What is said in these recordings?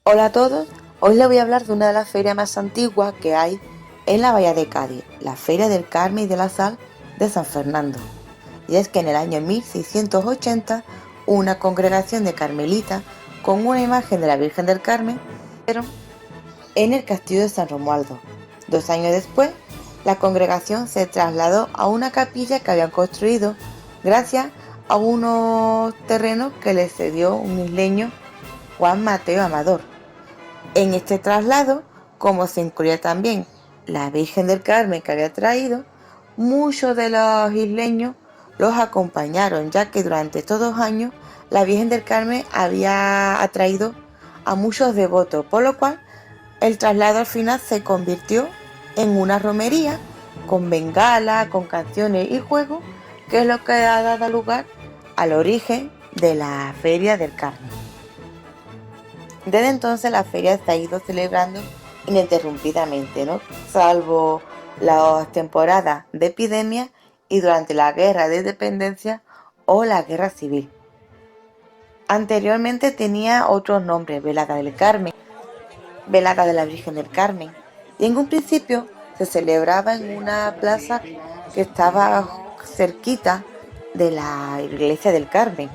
Hola a todos, hoy les voy a hablar de una de las ferias más antiguas que hay en la Bahía de Cádiz, la Feria del Carmen y de la Sal de San Fernando. Y es que en el año 1680 una congregación de carmelitas con una imagen de la Virgen del Carmen pero en el castillo de San Romualdo. 2 años después, la congregación se trasladó a una capilla que habían construido gracias a unos terrenos que les cedió un isleño, Juan Mateo Amador. En este traslado, como se incluía también la Virgen del Carmen que había traído, muchos de los isleños los acompañaron, ya que durante estos 2 años la Virgen del Carmen había atraído a muchos devotos, por lo cual el traslado al final se convirtió en una romería con bengala, con canciones y juegos, que es lo que ha dado lugar al origen de la Feria del Carmen. Desde entonces la feria se ha ido celebrando ininterrumpidamente, ¿no? Salvo las temporadas de epidemia y durante la guerra de independencia o la guerra civil. Anteriormente tenía otros nombres: Velada del Carmen, Velada de la Virgen del Carmen, y en un principio se celebraba en una plaza que estaba cerquita de la iglesia del Carmen,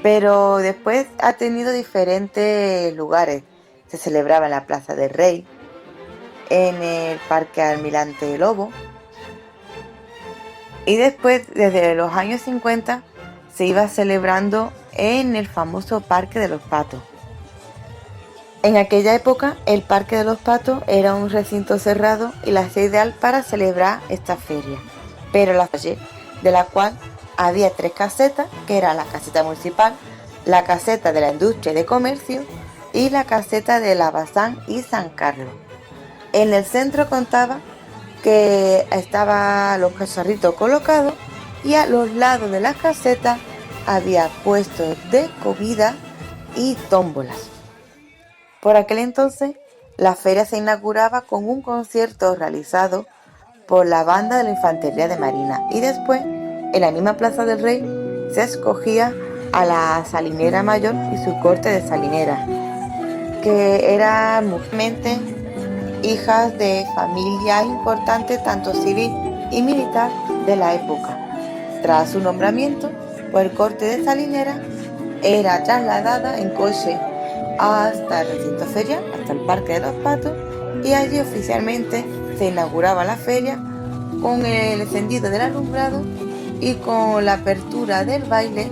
pero después ha tenido diferentes lugares. Se celebraba en la Plaza del Rey, en el Parque Almirante Lobo, y después, desde los años 50, se iba celebrando en el famoso Parque de los Patos. En aquella época, el Parque de los Patos era un recinto cerrado y la sede ideal para celebrar esta feria, pero la calle, de la cual había 3 casetas, que era la caseta municipal, la caseta de la industria y de comercio y la caseta de la Bazán y San Carlos. En el centro contaba que estaban los cacharritos colocados y a los lados de las casetas había puestos de comida y tómbolas. Por aquel entonces, la feria se inauguraba con un concierto realizado por la banda de la Infantería de Marina, y después, en la misma Plaza del Rey, se escogía a la salinera mayor y su corte de salineras, que eran mujeres hijas de familias importantes, tanto civil y militar, de la época. Tras su nombramiento, pues el corte de salinera era trasladada en coche hasta el recinto ferial, hasta el Parque de los Patos, y allí oficialmente se inauguraba la feria con el encendido del alumbrado y con la apertura del baile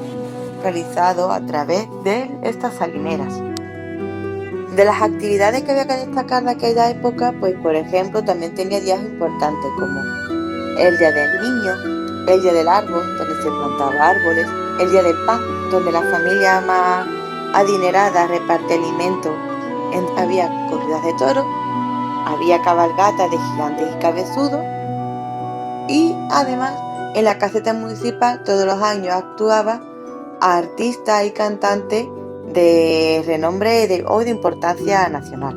realizado a través de estas salineras. De las actividades que había que destacar de aquella época, pues por ejemplo también tenía días importantes como el Día del Niño, el Día del Árbol, donde se plantaba árboles, el Día del Pan, donde la familia más adinerada reparte alimentos. Había corridas de toros, había cabalgatas de gigantes y cabezudos, y además en la caseta municipal todos los años actuaba artistas y cantantes de renombre o de importancia nacional.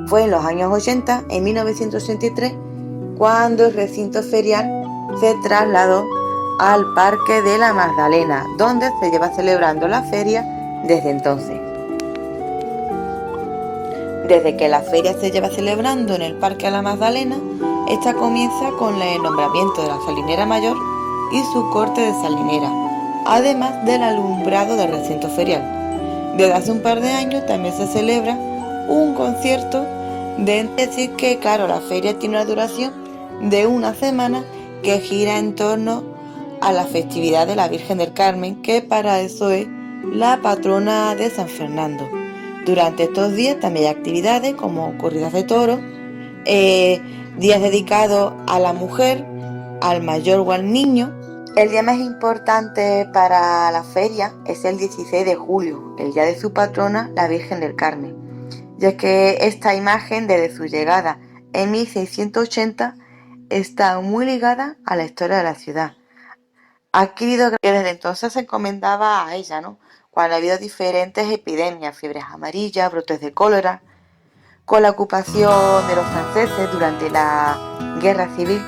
Fue en los años 80, en 1983, cuando el recinto ferial se trasladó al Parque de la Magdalena, donde se lleva celebrando la feria desde entonces. Desde que la feria se lleva celebrando en el Parque de la Magdalena, esta comienza con el nombramiento de la salinera mayor y su corte de salinera, además del alumbrado del recinto ferial. Desde hace un par de años también se celebra un concierto, de decir que claro, la feria tiene una duración de una semana que gira en torno a la festividad de la Virgen del Carmen, que para eso es la patrona de San Fernando. Durante estos días también hay actividades como corridas de toros, días dedicados a la mujer, al mayor o al niño. El día más importante para la feria es el 16 de julio, el día de su patrona, la Virgen del Carmen, ya que esta imagen, desde su llegada en 1680, está muy ligada a la historia de la ciudad. Ha adquirido que desde entonces se encomendaba a ella, ¿no? Cuando ha habido diferentes epidemias, fiebres amarillas, brotes de cólera. Con la ocupación de los franceses durante la guerra civil,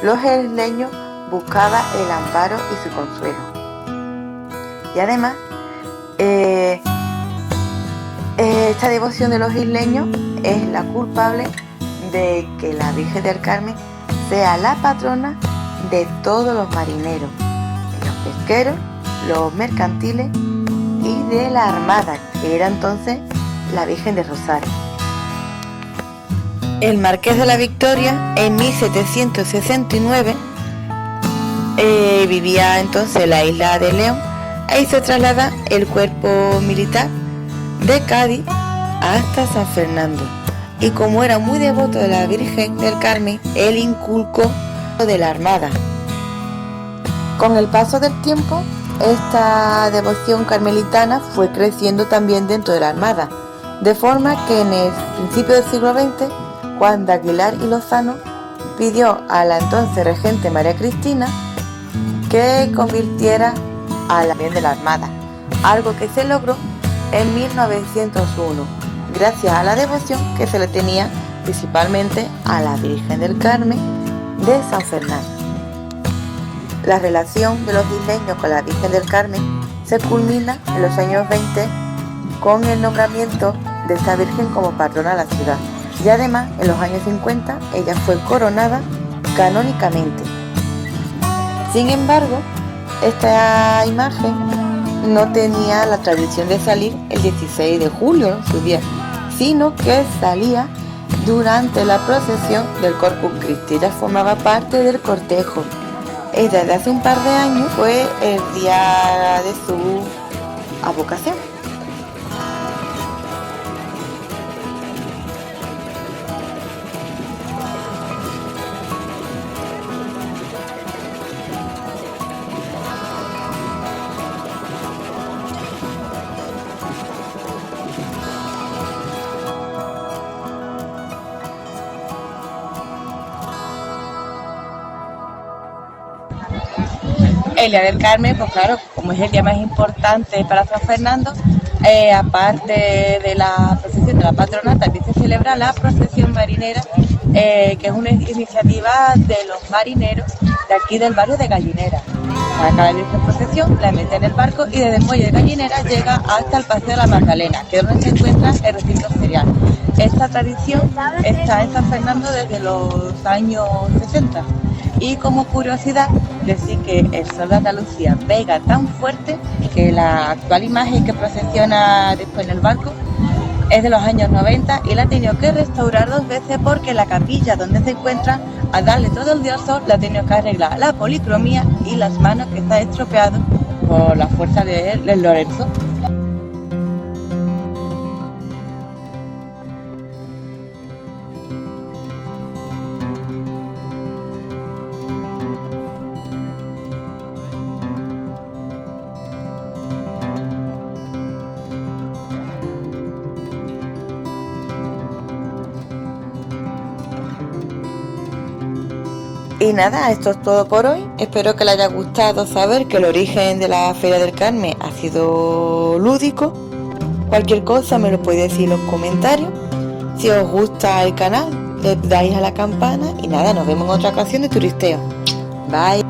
los isleños buscaban el amparo y su consuelo. Y además, Esta devoción de los isleños es la culpable de que la Virgen del Carmen sea la patrona de todos los marineros, de los pesqueros, los mercantiles y de la armada, que era entonces la Virgen de Rosario. El Marqués de la Victoria, en 1769, vivía entonces en la isla de León. Ahí se traslada el cuerpo militar de Cádiz hasta San Fernando. Y como era muy devoto de la Virgen del Carmen, él inculcó de la armada. Con el paso del tiempo, esta devoción carmelitana fue creciendo también dentro de la armada, de forma que en el principio del siglo XX, Juan de Aguilar y Lozano pidió a la entonces regente María Cristina que convirtiera a la Virgen de la Armada, algo que se logró en 1901, gracias a la devoción que se le tenía principalmente a la Virgen del Carmen de San Fernando. La relación de los isleños con la Virgen del Carmen se culmina en los años 20 con el nombramiento de esta Virgen como patrona de la ciudad, y además en los años 50 ella fue coronada canónicamente. Sin embargo, esta imagen no tenía la tradición de salir el 16 de julio, su día, sino que salía durante la procesión del Corpus Christi. Ella formaba parte del cortejo. Desde hace un par de años fue el día de su advocación. El Día del Carmen, pues claro, como es el día más importante para San Fernando, aparte de la procesión de la patrona, también se celebra la procesión marinera, que es una iniciativa de los marineros de aquí del barrio de Gallinera. Saca la Virgen procesión, la mete en el barco y desde el muelle de Gallinera llega hasta el Paseo de la Magdalena, que es donde se encuentra el recinto ferial. Esta tradición está en San Fernando desde los años 60. Y como curiosidad, decir que el sol de Andalucía pega tan fuerte que la actual imagen que procesiona después en el barco es de los años 90 y la ha tenido que restaurar 2 veces porque la capilla donde se encuentra, al darle todo el día al sol, la ha tenido que arreglar la policromía y las manos, que está estropeado por la fuerza del Lorenzo. Y nada, esto es todo por hoy. Espero que les haya gustado saber que el origen de la Feria del Carmen ha sido lúdico. Cualquier cosa me lo podéis decir en los comentarios. Si os gusta el canal, le dais a la campana y nada, nos vemos en otra ocasión de turisteo. Bye.